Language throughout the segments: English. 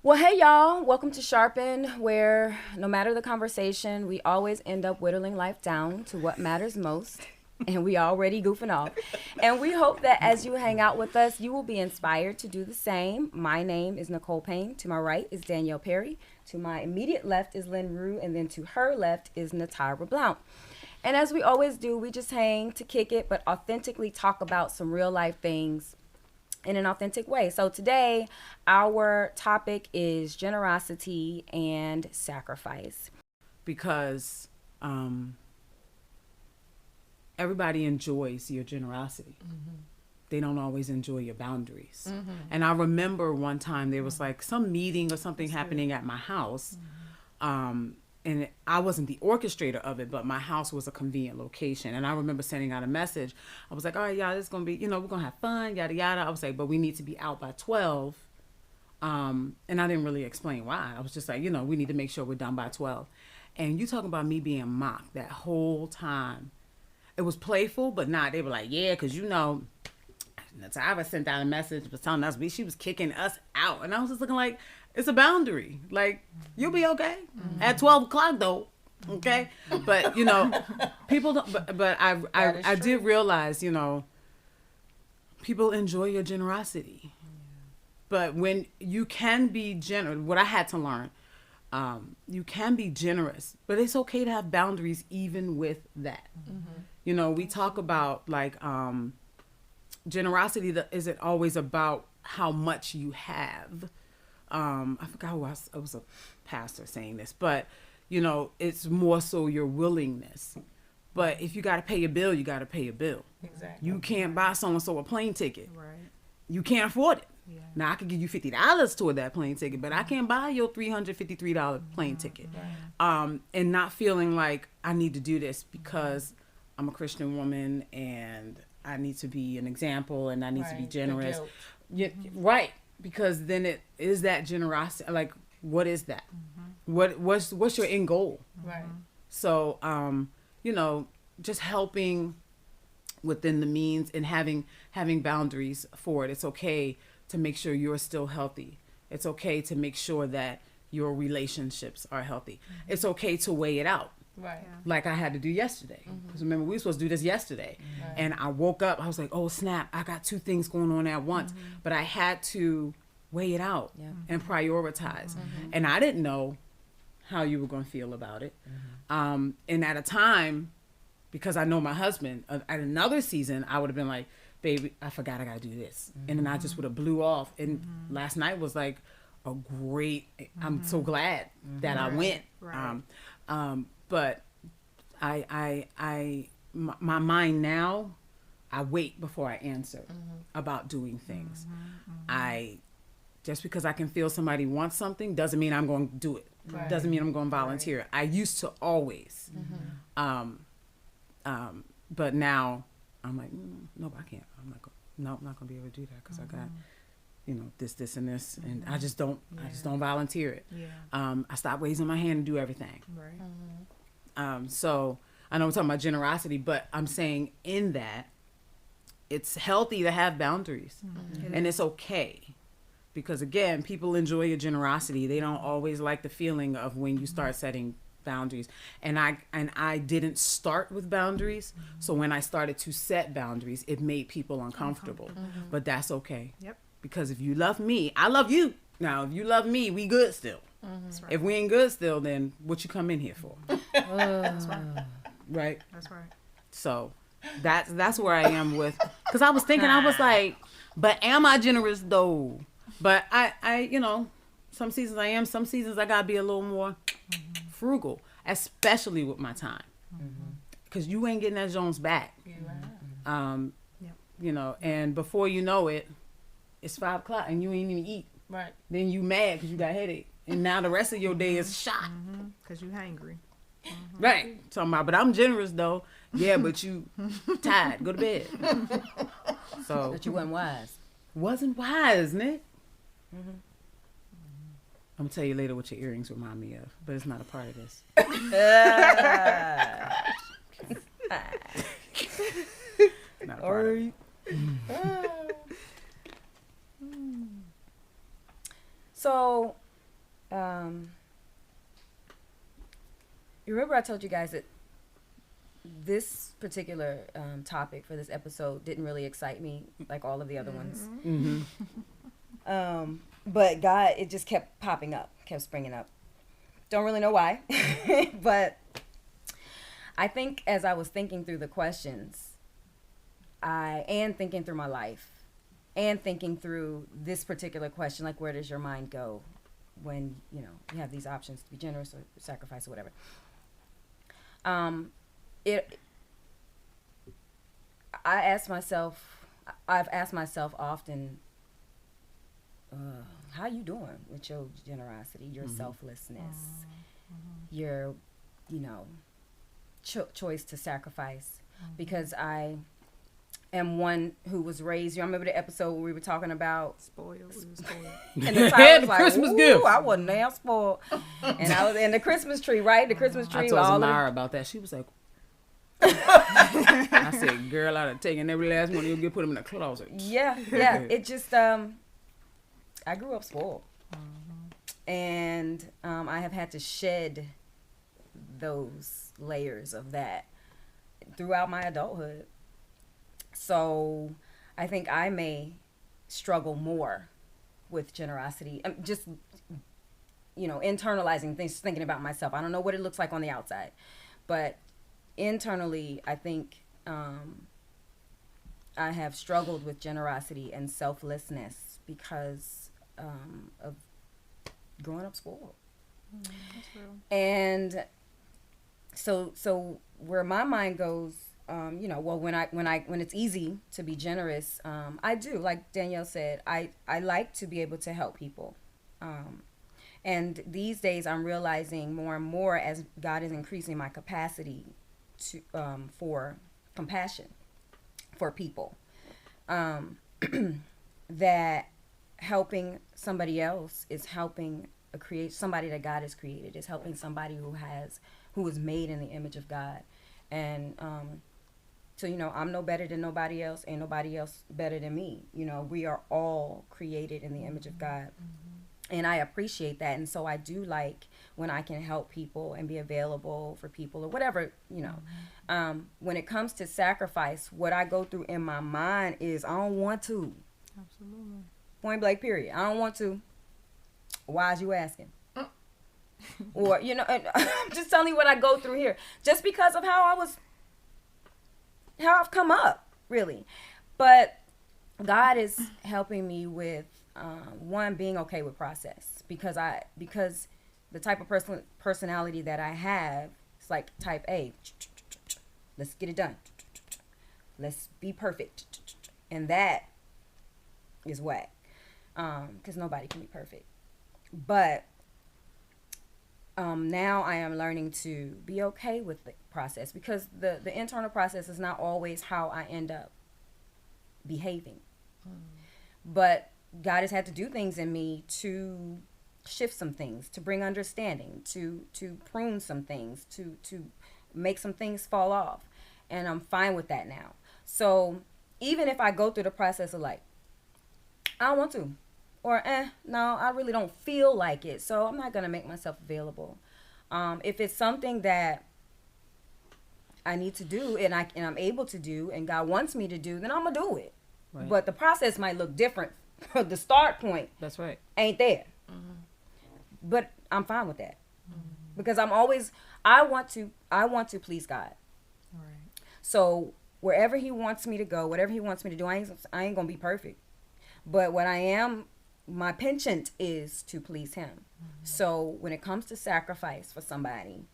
Well, hey y'all, welcome to Sharpen, where no matter the conversation, we always end up whittling life down to what matters most. And we already goofing off. And we hope that as you hang out with us, you will be inspired to do the same. My name is Nicole Payne. To my right is Danielle Perry. To my immediate left is Lynn Rue. And then to her left is Natara Blount. And as we always do, we just hang to kick it, but authentically talk about some real life things in an authentic way. So today, our topic is generosity and sacrifice. Because everybody enjoys your generosity. They don't always enjoy your boundaries. And I remember one time there was like some meeting or something happening at my house. And I wasn't the orchestrator of it, but my house was a convenient location. And I remember sending out a message. I was like, all right, y'all, this is going to be, we're going to have fun, yada, yada. I was like, but we need to be out by 12. And I didn't really explain why. I was just like, we need to make sure we're done by 12. And you talking about me being mocked that whole time. It was playful, but not. They were like, yeah, because Natara sent out a message, was telling us she was kicking us out. And I was just looking like, it's a boundary. Like, you'll be okay. At 12 o'clock, though. Okay? But, people don't, but I did realize, people enjoy your generosity. But when you can be generous, what I had to learn, you can be generous, but it's okay to have boundaries even with that. We talk about like generosity that isn't always about how much you have. I forgot who it was a pastor saying this, but it's more so your willingness. But if you got to pay a bill, you got to pay a bill. Exactly. You can't buy so-and-so a plane ticket. Right. You can't afford it. Yeah. Now I could give you $50 toward that plane ticket, but I can't buy your $353 plane ticket. Right. And not feeling like I need to do this because I'm a Christian woman and I need to be an example and I need to be Right. The generous. guilt. Yeah, right. Because then it is that generosity. Like, what is that? What's your end goal? Right. So, just helping within the means and having boundaries for it. It's okay to make sure you're still healthy. It's okay to make sure that your relationships are healthy. It's okay to weigh it out. Right. Like I had to do yesterday. Because remember, we were supposed to do this yesterday. Right. And I woke up, I was like, oh snap, I got two things going on at once. But I had to weigh it out and prioritize. And I didn't know how you were going to feel about it. And at a time, because I know my husband, at another season, I would have been like, baby, I forgot I got to do this. And then I just would have blew off. And last night was like a great, I'm so glad that I went. Right. But my mind now, I wait before I answer about doing things. Just because I can feel somebody wants something doesn't mean I'm going to do it. Right. Doesn't mean I'm going to volunteer. Right. I used to always. But now I'm like, no, I can't. I'm not going to be able to do that because I got, this and this, and I just don't volunteer it. Yeah. I stopped raising my hand and do everything. Right. So I know we're talking about generosity, but I'm saying in that it's healthy to have boundaries, and it's okay. Because again, people enjoy your generosity. They don't always like the feeling of when you start setting boundaries. And I didn't start with boundaries. So when I started to set boundaries, it made people uncomfortable. But that's okay. Yep. Because if you love me, I love you. Now, if you love me, we good still. That's right. If we ain't good still, then what you come in here for? That's right. Right? That's right. So that's where I am with, because I was thinking, I was like, but am I generous though? But I some seasons I am, some seasons I gotta be a little more frugal, especially with my time, because you ain't getting that Jones back. And before you know it, it's 5 o'clock and you ain't even eat. Right. Then you mad because you got a headache, and now the rest of your day is shot. Because you hangry. Right. Talking about, but I'm generous though. Yeah, but you tired. Go to bed. So But you wasn't wise. wasn't wise, Nick. I'm gonna tell you later what your earrings remind me of, but it's not a part of this. Not a part of it. So You remember I told you guys that this particular topic for this episode didn't really excite me like all of the other ones. Mm-hmm. But God, it just kept popping up, kept springing up. Don't really know why, but I think as I was thinking through the questions, and thinking through my life, and thinking through this particular question, like where does your mind go when you have these options to be generous or sacrifice or whatever. I've asked myself often, how you doing with your generosity, your selflessness, your, choice to sacrifice? Because I am one who was raised. You remember the episode where we were talking about Spoiled. We were spoiled. and the child was like, Christmas "Ooh, gift." I wasn't now spoiled, and I was in the Christmas tree, right? The Christmas tree. I with told all Zamara about that. She was like, I said, girl, I'd have taken every last one you'll put them in the closet. Yeah. It just, I grew up spoiled. And I have had to shed those layers of that throughout my adulthood. So I think I may struggle more with generosity. Just, internalizing things, thinking about myself. I don't know what it looks like on the outside. But internally, I think I have struggled with generosity and selflessness because of growing up spoiled. That's real. And so where my mind goes, well, when it's easy to be generous, I do, like Danielle said, I like to be able to help people. And these days I'm realizing more and more as God is increasing my capacity to for compassion for people, that helping somebody else is helping somebody that God has created, is helping somebody who is made in the image of God. And so I'm no better than nobody else, ain't nobody else better than me. We are all created in the image of God. And I appreciate that. And so I do like when I can help people and be available for people or whatever, when it comes to sacrifice, what I go through in my mind is I don't want to. Absolutely. Point blank, period. I don't want to. Why is you asking? Or, and I'm just telling you what I go through here. Just because of how I've come up, really. But God is helping me with one, being okay with process, because the type of personality that I have, it's like type A. Let's get it done. Let's be perfect. And that is whack, because nobody can be perfect. But now I am learning to be okay with the process, because the internal process is not always how I end up behaving. But God has had to do things in me to shift some things, to bring understanding, to prune some things, to make some things fall off. And I'm fine with that now. So even if I go through the process of like, I don't want to, or no, I really don't feel like it, so I'm not going to make myself available. If it's something that I need to do and I'm able to do and God wants me to do, then I'm going to do it. Right. But the process might look different. The start point, that's right, ain't there. But I'm fine with that, because I want to please God. All right. So wherever He wants me to go, whatever He wants me to do, I ain't gonna be perfect. But what I am, my penchant is to please Him. So when it comes to sacrifice for somebody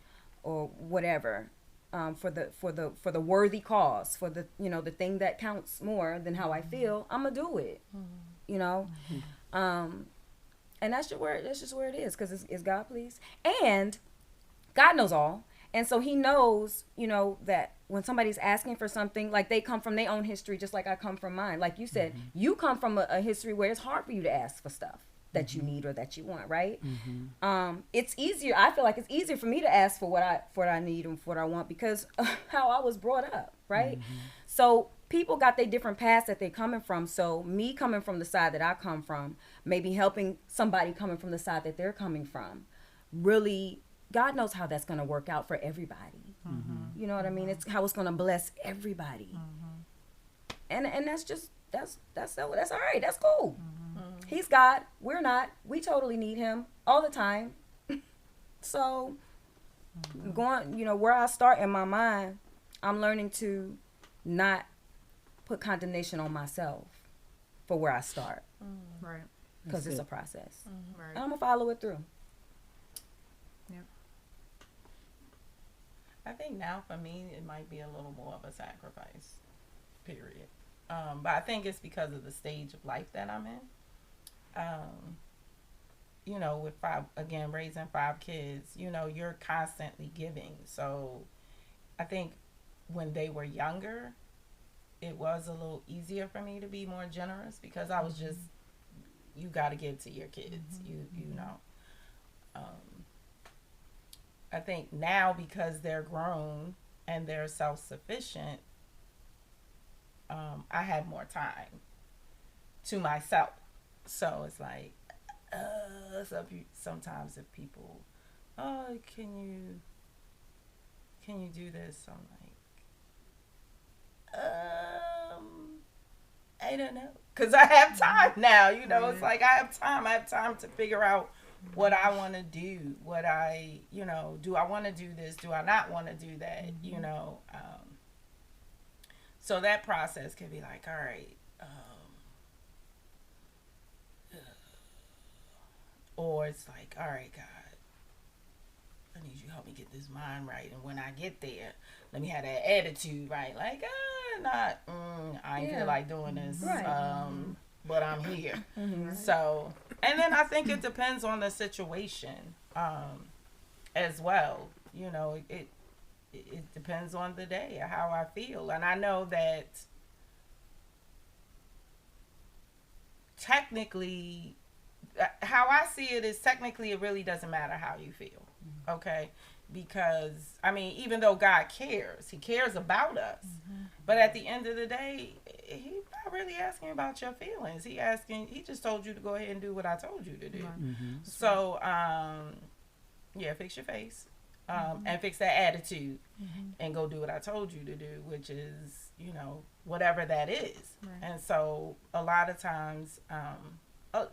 or whatever, for the worthy cause, for the the thing that counts more than how I feel, I'm gonna do it. And that's just where it is, because it's God please, and God knows all, and so He knows that when somebody's asking for something, like they come from their own history, just like I come from mine. Like you said, you come from a history where it's hard for you to ask for stuff that you need or that you want, right? It's easier. I feel like it's easier for me to ask for what I need and for what I want, because of how I was brought up, right? So people got their different paths that they're coming from. So me coming from the side that I come from, maybe helping somebody coming from the side that they're coming from, really, God knows how that's going to work out for everybody. You know what I mean? It's how it's going to bless everybody. And that's just that's all right. That's cool. He's God. We're not. We totally need him all the time. So going, where I start in my mind, I'm learning to not put condemnation on myself for where I start. Right. Because it's it. a process. Right. And I'm going to follow it through. I think now for me, it might be a little more of a sacrifice, period. But I think it's because of the stage of life that I'm in. With raising 5 kids, you're constantly giving. So I think when they were younger, it was a little easier for me to be more generous because I was just, you got to give to your kids, you know. I think now because they're grown and they're self-sufficient, I have more time to myself. So it's like, sometimes if people, can you do this? I'm like, I don't know. Because I have time now, It's like I have time to figure out what I want to do, what I, do I want to do this? Do I not want to do that? So that process can be like, all right, or it's like, all right, God, I need you to help me get this mind right. And when I get there, let me have that attitude right. Like, I ain't feel like doing this. Right. But I'm here. So, and then I think it depends on the situation as well. It depends on the day, how I feel. And I know that technically, how I see it is technically it really doesn't matter how you feel. Okay? Because, even though God cares, he cares about us. But at the end of the day, he's not really asking about your feelings. He just told you to go ahead and do what I told you to do. So, fix your face. And fix that attitude and go do what I told you to do, which is, whatever that is. Right. And so a lot of times,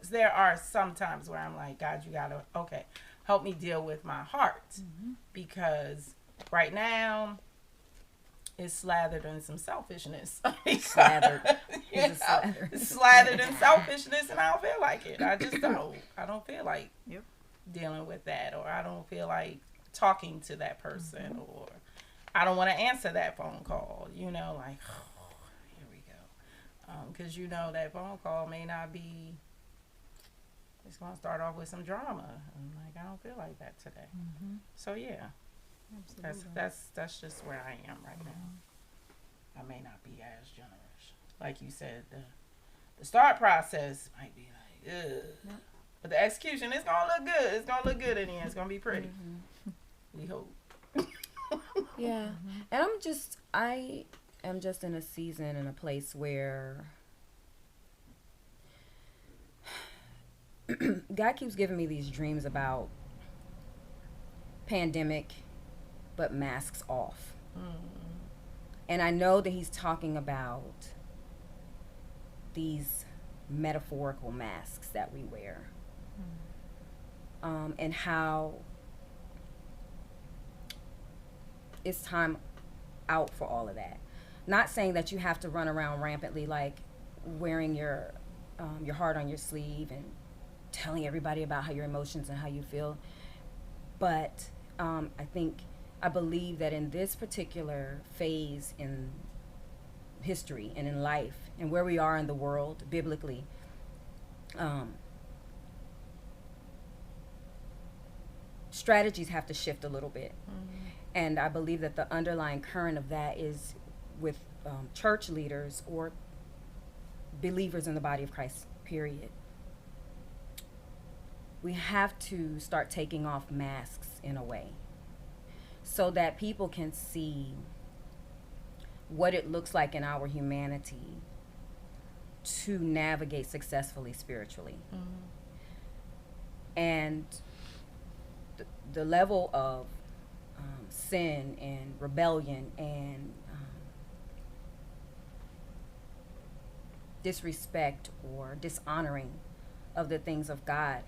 there are some times where I'm like, God, you gotta, help me deal with my heart because right now it's slathered in some selfishness. Slathered. Slathered in selfishness, and I don't feel like it. I just don't. I don't feel like dealing with that, or I don't feel like talking to that person, or I don't want to answer that phone call, here we go. Because that phone call may not be, it's going to start off with some drama. I'm like, I don't feel like that today. So yeah, that's just where I am right now. I may not be as generous. Like you said, the start process might be like, ugh. But the execution, it's going to look good. It's going to look good in the end. It's going to be pretty. We hope. Yeah. And I am just in a season, in a place where God keeps giving me these dreams about pandemic, but masks off. And I know that he's talking about these metaphorical masks that we wear. And how it's time out for all of that. Not saying that you have to run around rampantly, like wearing your heart on your sleeve and telling everybody about how your emotions and how you feel. But I believe that in this particular phase in history and in life and where we are in the world biblically, strategies have to shift a little bit. And I believe that the underlying current of that is with church leaders or believers in the body of Christ, period. We have to start taking off masks in a way so that people can see what it looks like in our humanity to navigate successfully spiritually. And the level of sin and rebellion and disrespect or dishonoring of the things of God,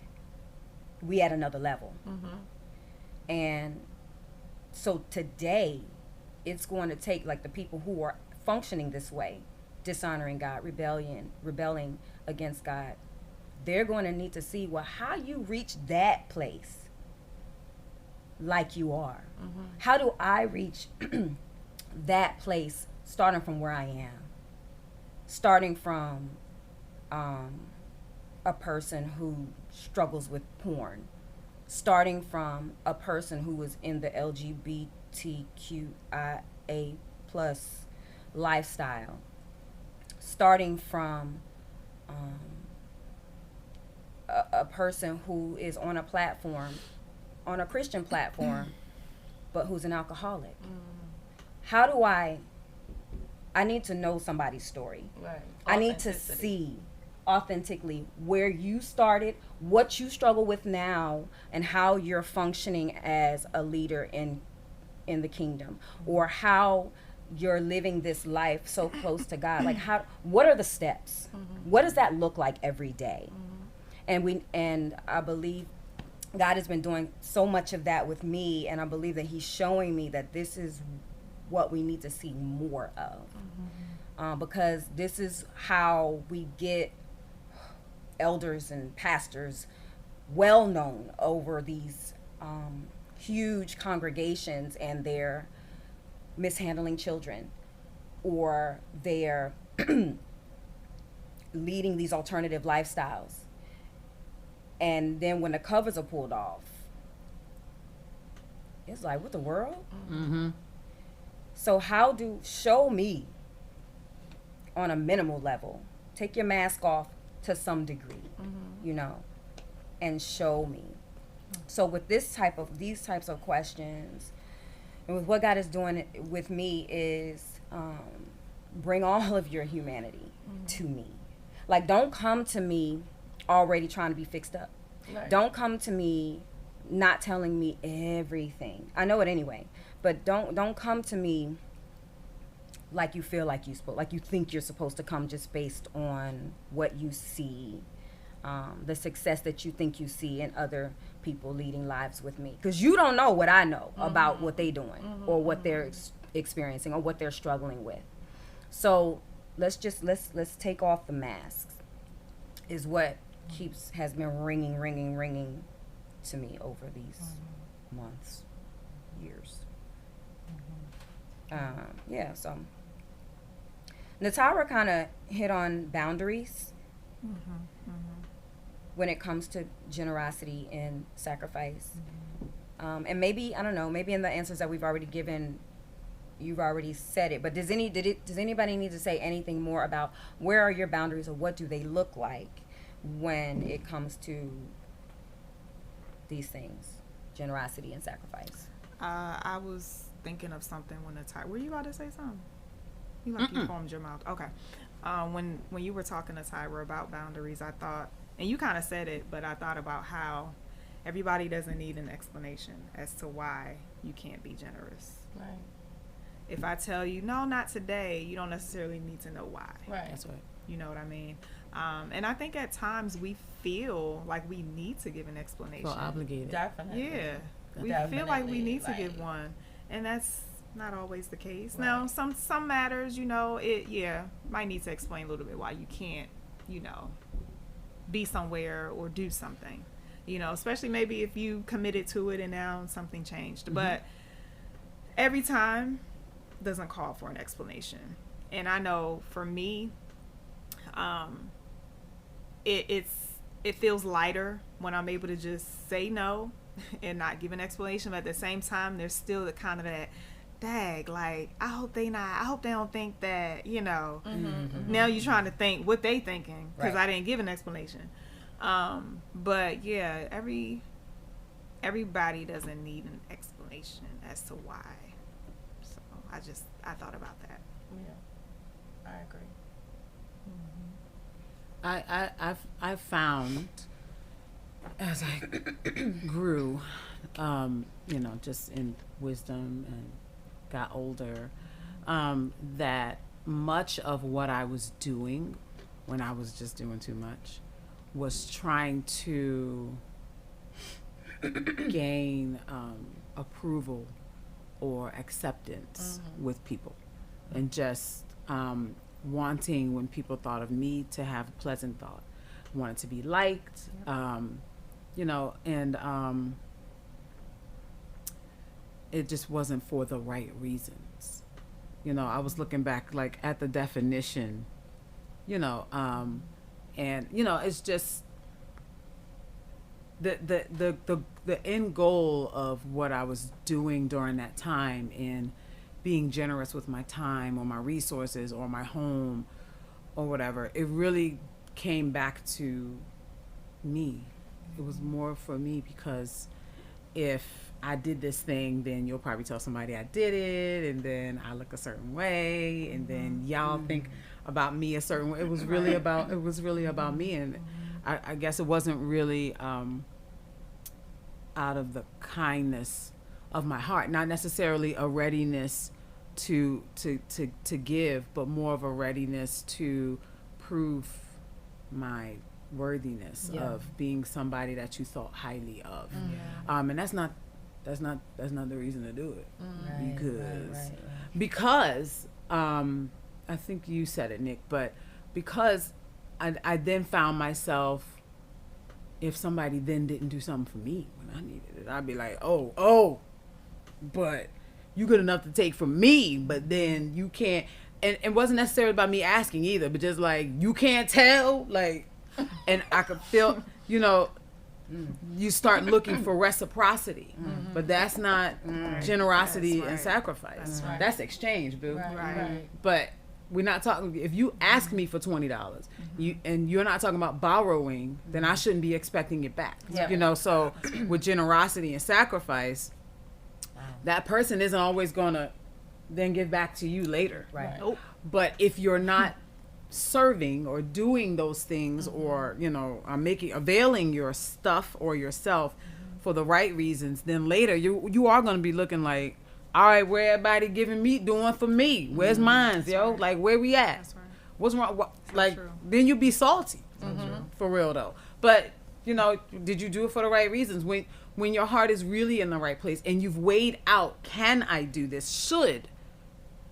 we at another level. And so today, it's going to take, like, the people who are functioning this way, dishonoring God, rebelling against God, they're going to need to see, well, how you reach that place like you are. How do I reach that place starting from where I am? Starting from a person who struggles with porn. Starting from a person who is in the LGBTQIA plus lifestyle. Starting from a person who is on a platform, on a Christian platform, but who's an alcoholic. How do I need to know somebody's story. Right. I need to see authentically where you started, what you struggle with now, and how you're functioning as a leader in the kingdom, or how you're living this life so close to God. Like, what are the steps? What does that look like every day? And I believe God has been doing so much of that with me, and I believe that He's showing me that this is what we need to see more of. Because this is how we get elders and pastors well known over these huge congregations, and they're mishandling children, or they're leading these alternative lifestyles. And then when the covers are pulled off, it's like, what the world? So show me on a minimal level, take your mask off to some degree, and show me. So with these types of questions, and with what God is doing with me, is bring all of your humanity to me. Like, don't come to me already trying to be fixed up. Right. Don't come to me not telling me everything. I know it anyway, but don't come to me like you feel like like you think you're supposed to come, just based on what you see, the success that you think you see in other people leading lives with me, because you don't know what I know about what they're doing, or what they're experiencing, or what they're struggling with. So let's take off the masks, is what has been ringing to me over these months, years. So Natara kind of hit on boundaries when it comes to generosity and sacrifice. And maybe, I don't know, maybe in the answers that we've already given, you've already said it, but does anybody need to say anything more about where are your boundaries, or what do they look like when it comes to these things, generosity and sacrifice? I was thinking of something when were you about to say something? You formed your mouth. Okay. When you were talking to Tyra about boundaries, I thought, and you kind of said it, but I thought about how everybody doesn't need an explanation as to why you can't be generous. Right. If I tell you, no, not today, you don't necessarily need to know why. Right. That's right. You know what I mean? And I think at times we feel like we need to give an explanation. Feel obligated. Definitely. Yeah. We feel like we need to give one. And that's not always the case. Right. Now, some matters, might need to explain a little bit why you can't, be somewhere or do something. Especially maybe if you committed to it and now something changed. But every time doesn't call for an explanation. And I know for me, it feels lighter when I'm able to just say no and not give an explanation. But at the same time, there's still the kind of that, like, I hope they don't think that, now you're trying to think what they thinking, because I didn't give an explanation. But yeah, everybody doesn't need an explanation as to why. So I thought about that. I agree. I've found as I grew, just in wisdom and got older, that much of what I was doing when I was just doing too much was trying to gain approval or acceptance with people, and just wanting, when people thought of me, to have a pleasant thought, wanted to be liked, it just wasn't for the right reasons. I was looking back like at the definition, and it's just the end goal of what I was doing during that time, in being generous with my time or my resources or my home or whatever. It really came back to me. It was more for me, because if I did this thing, then you'll probably tell somebody I did it, and then I look a certain way, and then y'all think about me a certain way. It was really about me, and I guess it wasn't really out of the kindness of my heart, not necessarily a readiness to give, but more of a readiness to prove my worthiness of being somebody that you thought highly of. And that's not the reason to do it. Because I think you said it, Nick, but because I then found myself, if somebody then didn't do something for me when I needed it, I'd be like, oh, but you good enough to take from me, but then you can't. And it wasn't necessarily about me asking either, but just like, you can't tell, like, and I could feel, you start looking for reciprocity, but that's not generosity and sacrifice. That's exchange, boo. But we're not talking. If you ask me for $20, and you're not talking about borrowing, then I shouldn't be expecting it back. So with generosity and sacrifice, that person isn't always gonna then give back to you later. But if you're not serving or doing those things, or availing your stuff or yourself for the right reasons, then later you are going to be looking like, all right, where everybody doing for me? Where's mine, yo? Like, where we at? That's right. What's wrong? Then you be salty. For real though. But did you do it for the right reasons? When your heart is really in the right place, and you've weighed out, can I do this? Should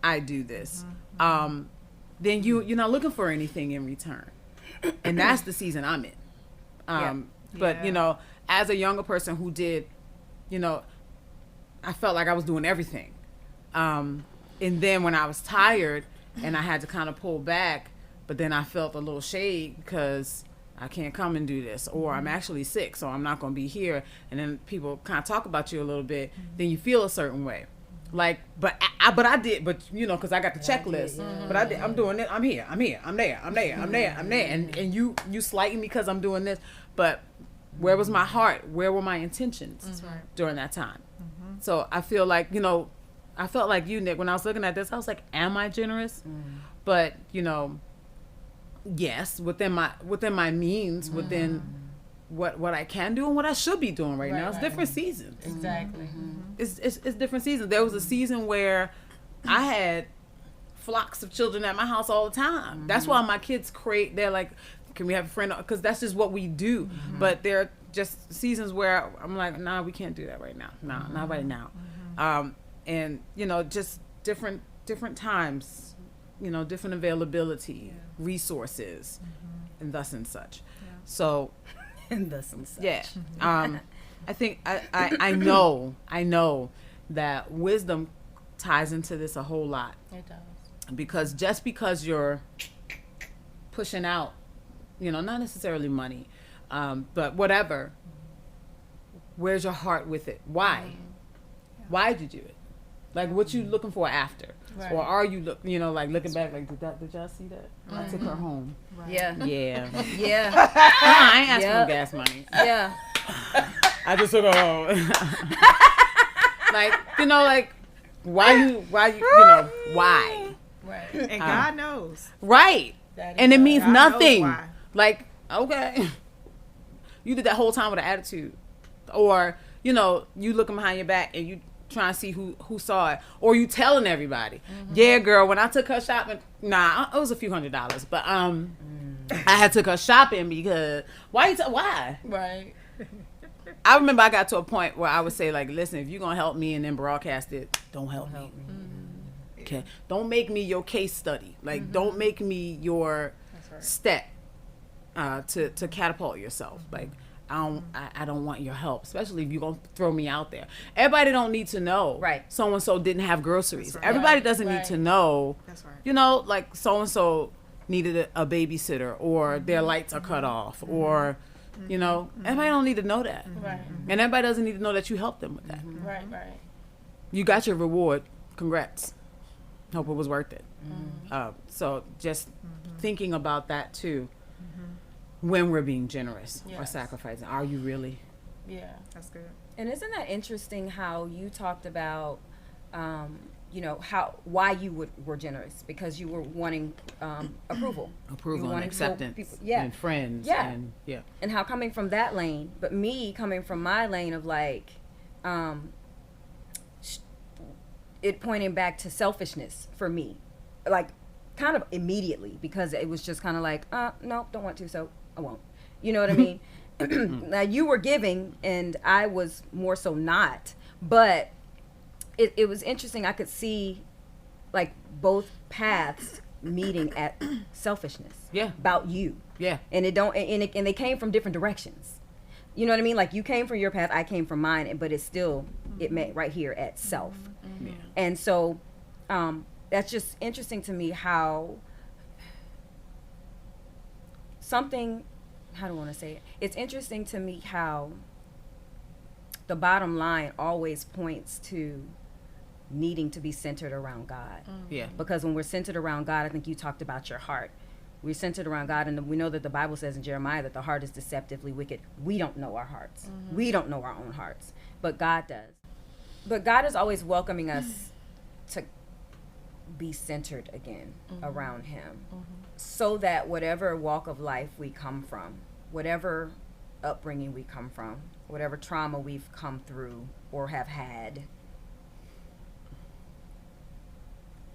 I do this? Then you're not looking for anything in return. And that's the season I'm in. But as a younger person who did, I felt like I was doing everything. And then when I was tired and I had to kind of pull back, but then I felt a little shade because I can't come and do this, or I'm actually sick, so I'm not going to be here. And then people kind of talk about you a little bit, then you feel a certain way. Like, but I did, because I got the checklist. But I'm doing it. I'm here. I'm there. And you slighting me because I'm doing this. But where was my heart? Where were my intentions during that time? So I feel like, I felt like you, Nick, when I was looking at this, I was like, am I generous? But, yes, within my means, within what I can do and what I should be doing right now. It's different seasons. Exactly. It's different seasons. There was a season where I had flocks of children at my house all the time. That's why my kids they're like, can we have a friend? Because that's just what we do. But there are just seasons where I'm like, nah, we can't do that right now. Nah, not right now. And just different times, different availability, resources, and thus and such. So, And thus and such. yeah. I think I know that wisdom ties into this a whole lot. It does. Because just because you're pushing out, not necessarily money, but whatever, where's your heart with it? Why? Why did you do it? Like, what you looking for after? Right. Or are you looking back like, did y'all see that? I took her home. Yeah. Yeah. Yeah. I ain't asking for gas money. Yeah. I just took her home. why? Right. And God knows. Right. And it means God knows nothing. why. Like, okay, you did that whole time with an attitude, or you know, you looking behind your back and you trying to see who saw it, or you telling everybody, yeah, girl, when I took her shopping, nah, it was a few $100s, but I had took her shopping because why? Right. I remember I got to a point where I would say, like, listen, if you're gonna help me and then broadcast it, don't help me. Okay, don't make me your case study. Like, don't make me your step to catapult yourself. Like, I don't want your help, especially if you're gonna throw me out there. Everybody don't need to know. Right. So and so didn't have groceries. That's right. Everybody doesn't need to know. That's right. You know, like so and so needed a babysitter, or their lights are cut off, or you know, everybody don't need to know that. Right. And everybody doesn't need to know that you helped them with that. Right. Right. You got your reward. Congrats. Hope it was worth it. So just thinking about that too, when we're being generous or Yes. sacrificing. Are you really? Yeah. That's good. And isn't that interesting how you talked about, you know, why you were generous, because you were wanting approval. Approval and wanted to show acceptance people- yeah. and friends. Yeah. And yeah. And how coming from that lane, but me coming from my lane of like, it pointing back to selfishness for me, like kind of immediately, because it was just kind of like, no, don't want to, so I won't. You know what I mean? Now you were giving and I was more so not, but it was interesting. I could see like both paths meeting at selfishness. Yeah. About you. Yeah. And they came from different directions. You know what I mean? Like you came from your path, I came from mine, but it's still it met right here at self. Yeah. And so that's just interesting to me how something, how do I want to say it? It's interesting to me how the bottom line always points to needing to be centered around God. Yeah. Because when we're centered around God, I think you talked about your heart. We're centered around God, and we know that the Bible says in Jeremiah that the heart is deceptively wicked. We don't know our hearts. We don't know our own hearts, but God does. But God is always welcoming us to be centered again around Him, so that whatever walk of life we come from, whatever upbringing we come from, whatever trauma we've come through or have had,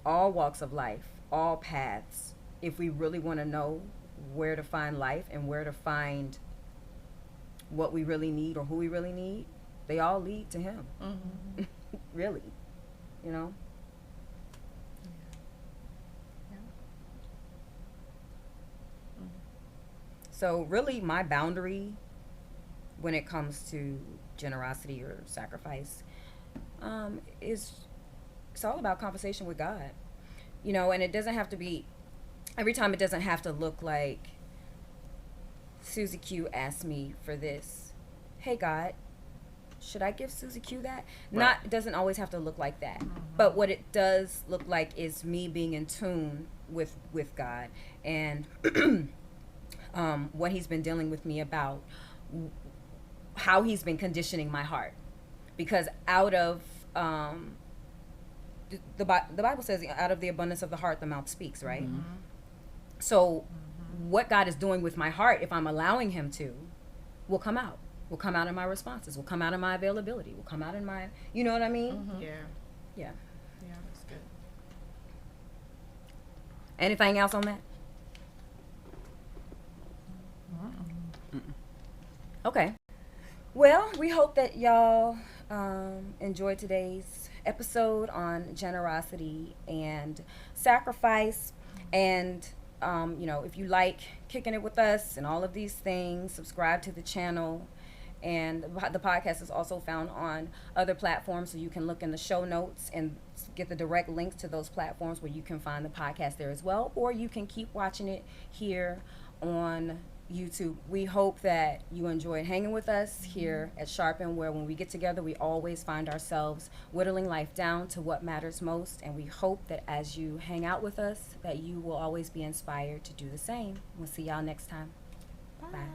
all walks of life, all paths, if we really want to know where to find life and where to find what we really need or who we really need, they all lead to Him. Really, you know? So really my boundary when it comes to generosity or sacrifice is it's all about conversation with God. You know, and it doesn't have to be every time. It doesn't have to look like Susie Q asked me for this. Hey God, should I give Susie Q that? Right. It doesn't always have to look like that. But what it does look like is me being in tune with God and what He's been dealing with me about, how He's been conditioning my heart. Because out of the Bible says, out of the abundance of the heart, the mouth speaks, right? So what God is doing with my heart, if I'm allowing Him to, will come out. Will come out in my responses. Will come out in my availability. Will come out in my, you know what I mean? Yeah. Yeah. Yeah, that's good. Anything else on that? Okay. Well, we hope that y'all enjoyed today's episode on generosity and sacrifice. And, you know, if you like kicking it with us and all of these things, subscribe to the channel. And the podcast is also found on other platforms, so you can look in the show notes and get the direct links to those platforms where you can find the podcast there as well, or you can keep watching it here on YouTube. We hope that you enjoyed hanging with us here at Sharpen, where when we get together, we always find ourselves whittling life down to what matters most. And we hope that as you hang out with us, that you will always be inspired to do the same. We'll see y'all next time. Bye.